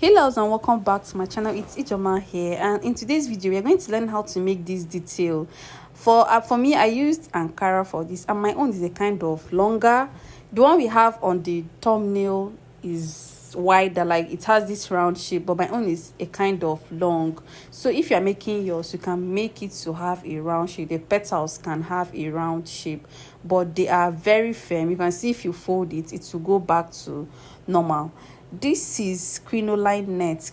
Hello and welcome back to my channel. It's Ijoma here, and in today's video we are going to learn how to make this detail. For me, I used Ankara for this, and my own is a kind of longer. The one we have on the thumbnail is wider, like it has this round shape, but my own is a kind of long. So if you are making yours, you can make it to have a round shape. The petals can have a round shape, but they are very firm. You can see if you fold it, it will go back to normal. This is crinoline net.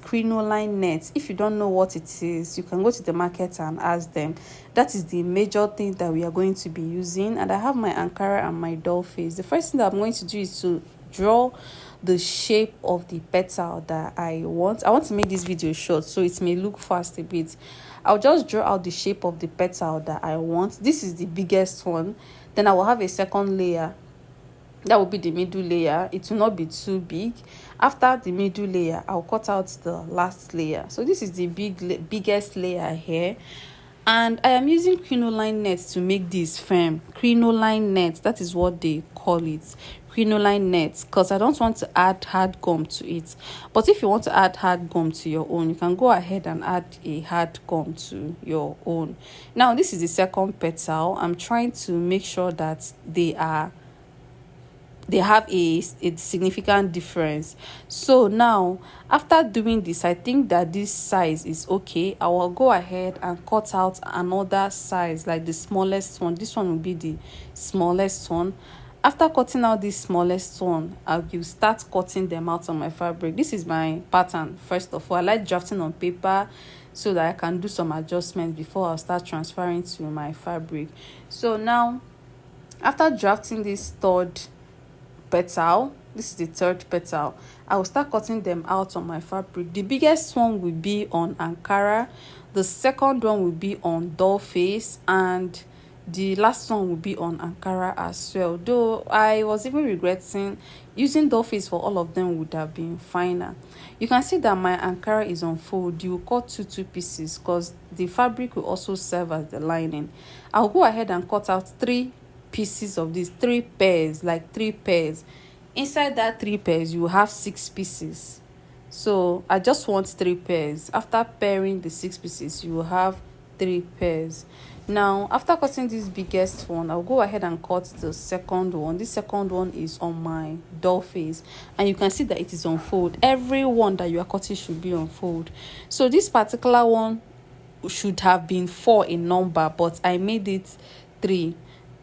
If you don't know what it is, you can go to the market and ask them. That is the major thing that we are going to be using. And I have my Ankara and my doll face. The first thing that I'm going to do is to draw the shape of the petal that I want to make this video short, so it may look fast a bit. I'll just draw out the shape of the petal that I want. This is the biggest one. Then I will have a second layer. That will be the middle layer. It will not be too big. After the middle layer, I'll cut out the last layer. So this is the biggest layer here, and I am using crinoline net to make this firm. Crinoline net, that is what they call it, crinoline net, because I don't want to add hard gum to it. But if you want to add hard gum to your own, you can go ahead and add a hard gum to your own. Now this is the second petal. I'm trying to make sure that they have a significant difference. So now after doing this, I think that this size is okay. I will go ahead and cut out another size, like the smallest one. This one will be the smallest one. After cutting out this smallest one, I will start cutting them out on my fabric. This is my pattern. First of all, I like drafting on paper so that I can do some adjustments before I start transferring to my fabric. So now after drafting this third petal, this is the third petal, I will start cutting them out on my fabric. The biggest one will be on Ankara, the second one will be on doll face, and the last one will be on Ankara as well. Though I was even regretting using doll face for all of them, would have been finer. You can see that my Ankara is on fold. You will cut two pieces because the fabric will also serve as the lining. I'll go ahead and cut out three pieces of these, three pairs. Inside that three pairs you will have 6 pieces. So I just want 3 pairs. After pairing the 6 pieces, you will have 3 pairs. Now after cutting this biggest one, I'll go ahead and cut the second one. This second one is on my doll face, and you can see that it is on fold. Every one that you are cutting should be on fold. So this particular one should have been 4 in number, but I made it 3.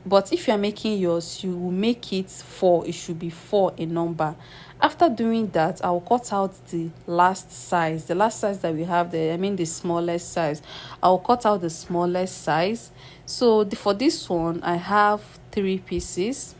But if you are making yours, you will make it 4. It should be 4 in number. After doing that, I will cut out the last size that we have there. I mean the smallest size. I will cut out the smallest size. So for this one, I have 3 pieces.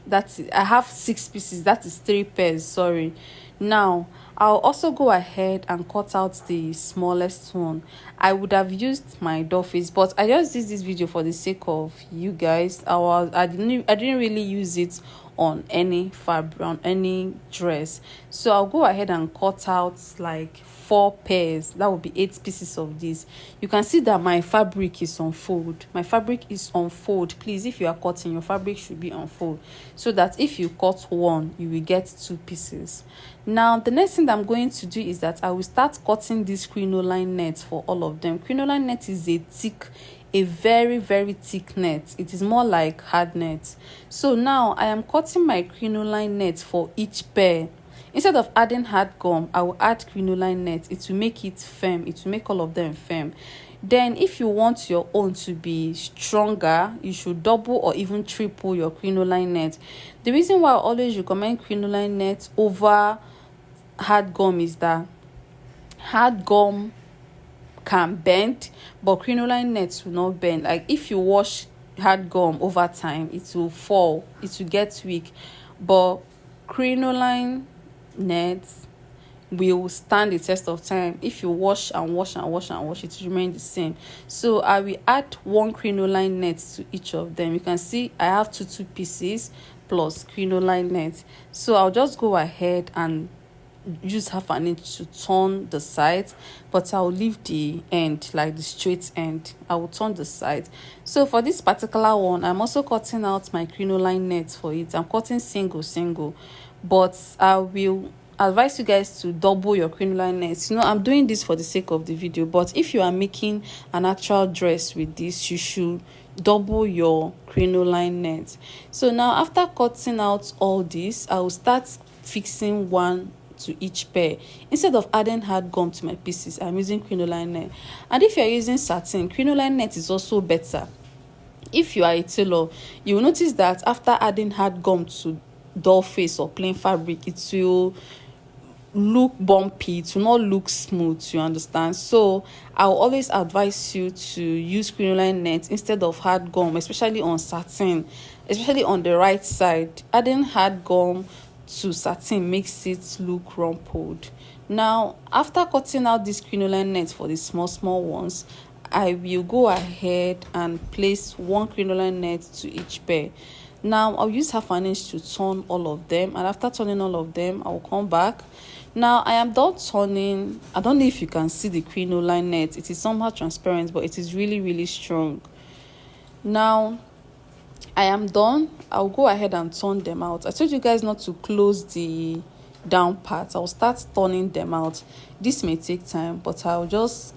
That's it. I have 6 pieces. That is 3 pairs, sorry. Now I'll also go ahead and cut out the smallest one. I would have used my doll face, but I just did this video for the sake of you guys. I didn't really use it on any fabric, on any dress. So I'll go ahead and cut out like 4 pairs. That would be 8 pieces of this. You can see that my fabric is on fold. Please, if you are cutting, your fabric should be on fold, so that if you cut one, you will get 2 pieces. Now the next thing that I'm going to do is that I will start cutting this crinoline net for all of them. Crinoline net is a very thick net. It is more like hard net. So now I am cutting my crinoline net for each pair. Instead of adding hard gum, I will add crinoline net. It will make it firm. It will make all of them firm. Then if you want your own to be stronger, you should double or even triple your crinoline net. The reason why I always recommend crinoline net over hard gum is that hard gum can bend, but crinoline nets will not bend. Like if you wash hard gum over time, it will fall, it will get weak, but crinoline nets will stand the test of time. If you wash and wash, it will remain the same. So I will add 1 crinoline net to each of them. You can see I have two pieces plus crinoline net. So I'll just go ahead and use half an inch to turn the sides, but I'll leave the end, like the straight end. I will turn the sides. So for this particular one, I'm also cutting out my crinoline net for it. I'm cutting single, but I will advise you guys to double your crinoline net. I'm doing this for the sake of the video, but if you are making an actual dress with this, you should double your crinoline net. So now, after cutting out all this, I will start fixing one to each pair. Instead of adding hard gum to my pieces, I'm using crinoline net. And if you're using satin, crinoline net is also better. If you are a tailor, you will notice that after adding hard gum to doll face or plain fabric, it will look bumpy, it will not look smooth, you understand? So I will always advise you to use crinoline net instead of hard gum, especially on satin, especially on the right side. Adding hard gum to satin makes it look rumpled. Now, after cutting out this crinoline net for the small ones, I will go ahead and place one crinoline net to each pair. Now I'll use half an inch to turn all of them, and after turning all of them, I will come back. Now I am done turning. I don't know if you can see the crinoline net. It is somehow transparent, but it is really strong. Now I am done. I'll go ahead and turn them out. I told you guys not to close the down part. I'll start turning them out. This may take time, but I'll just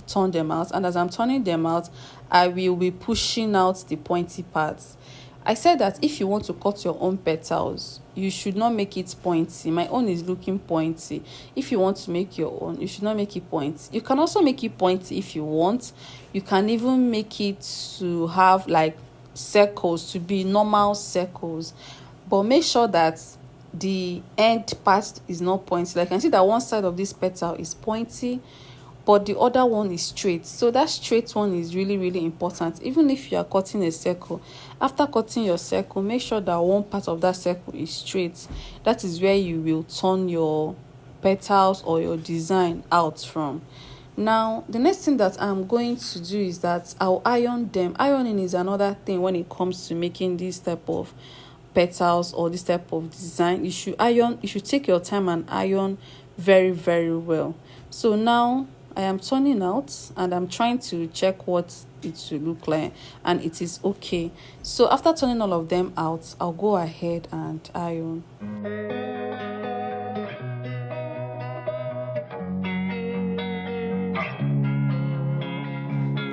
turn them out, and as I'm turning them out, I will be pushing out the pointy parts. I said that if you want to cut your own petals, you should not make it pointy. My own is looking pointy. If you want to make your own, you should not make it pointy. You can also make it pointy if you want. You can even make it to have like circles, to be normal circles, but make sure that the end part is not pointy. Like I can see that one side of this petal is pointy, but the other one is straight. So that straight one is really important. Even if you are cutting a circle, after cutting your circle, make sure that one part of that circle is straight. That is where you will turn your petals or your design out from. Now the next thing that I'm going to do is that I'll iron them. Ironing is another thing when it comes to making this type of petals or this type of design. You should iron. You should take your time and iron very well. So now I am turning out and I'm trying to check what it should look like, and it is okay. So after turning all of them out, I'll go ahead and iron.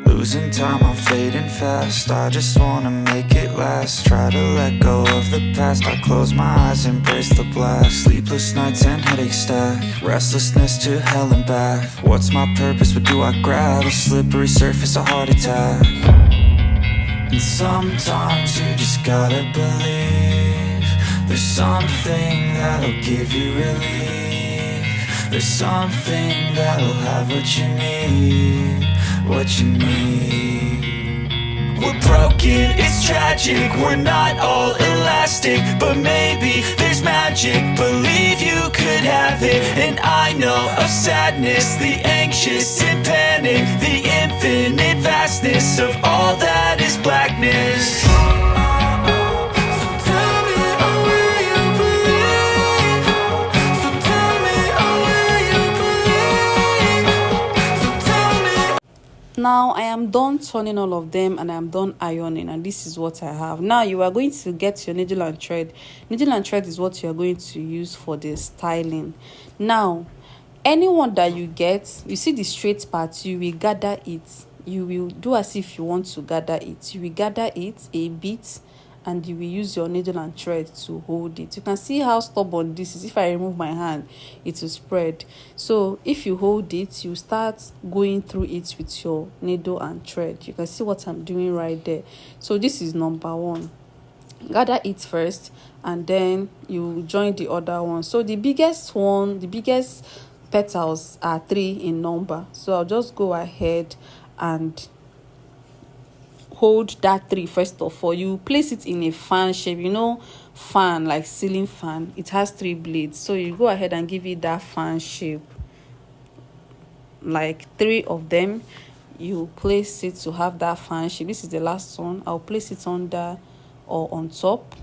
Losing time, I'm fading fast. I just wanna make it last. Try to let go of the past. I close my eyes, embrace the blast. Sleepless nights and headaches stack. Restlessness to hell and back. What's my purpose? What do I grab? A slippery surface, a heart attack. And sometimes you just gotta believe there's something that'll give you relief. There's something that'll have what you need. What you need. We're broken, it's tragic. We're not all elastic, but maybe there's magic. Believe you could have it. And I know of sadness, the anxious and panic, the infinite vastness of all that is blackness. Now I am done turning all of them and I'm done ironing, and this is what I have. Now you are going to get your needle and thread. Needle and thread is what you are going to use for the styling. Now anyone that you get, you see the straight part, you will gather it. You will do as if you want to gather it. You will gather it a bit and you will use your needle and thread to hold it. You can see how stubborn this is. If I remove my hand, it will spread. So if you hold it, you start going through it with your needle and thread. You can see what I'm doing right there. So this is number one. Gather it first and then you join the other one. So the biggest petals are 3 in number. So I'll just go ahead and hold that 3 first of all. You place it in a fan shape, fan like ceiling fan. It has 3 blades, so you go ahead and give it that fan shape, like 3 of them. You place it to have that fan shape. This is the last one. I'll place it under or on top.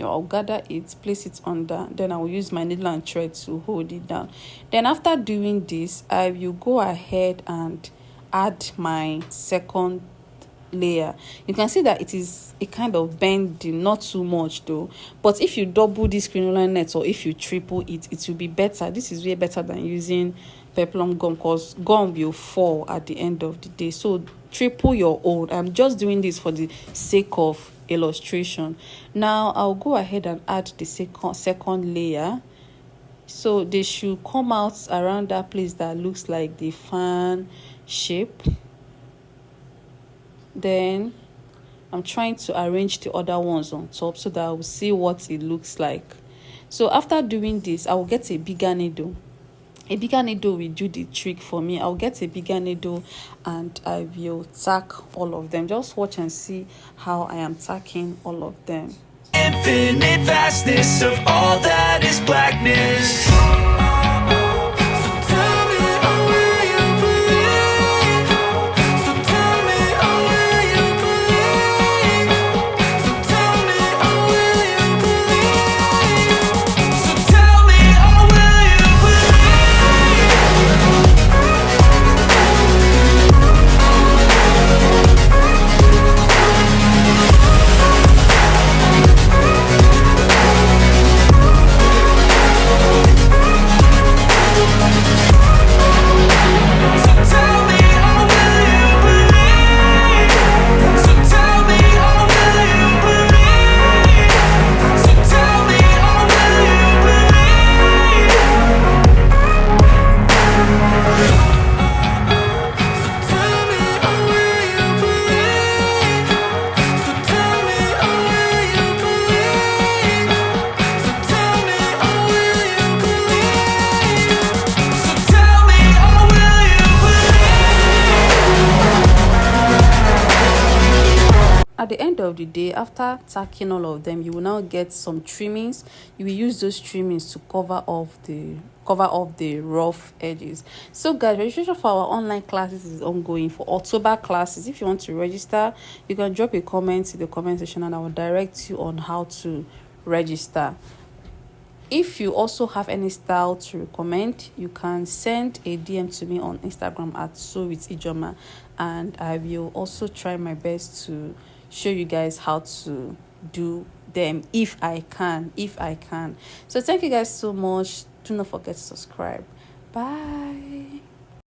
I'll gather it, place it under, then I will use my needle and thread to hold it down. Then after doing this, I will go ahead and add my second layer. You can see that it is a kind of bending, not too much though. But if you double this crinoline net, or if you triple it, it will be better. This is way better than using peplum gum, because gum will fall at the end of the day. So triple your own. I'm just doing this for the sake of illustration. Now I'll go ahead and add the second layer. So they should come out around that place that looks like the fan shape. Then I'm trying to arrange the other ones on top so that I will see what it looks like. So after doing this, I will get a bigger needle. A bigger needle will do the trick for me. I'll get a bigger needle and I will tack all of them. Just watch and see how I am tacking all of them. Infinite vastness of all that is blackness. At the end of the day, after tacking all of them, you will now get some trimmings. You will use those trimmings to cover off the rough edges. So guys, registration for our online classes is ongoing for October classes. If you want to register, you can drop a comment in the comment section and I will direct you on how to register. If you also have any style to recommend, you can send a DM to me on Instagram at Sew with Ijoma, and I will also try my best to show you guys how to do them if I can. So thank you guys so much. Do not forget to subscribe. Bye.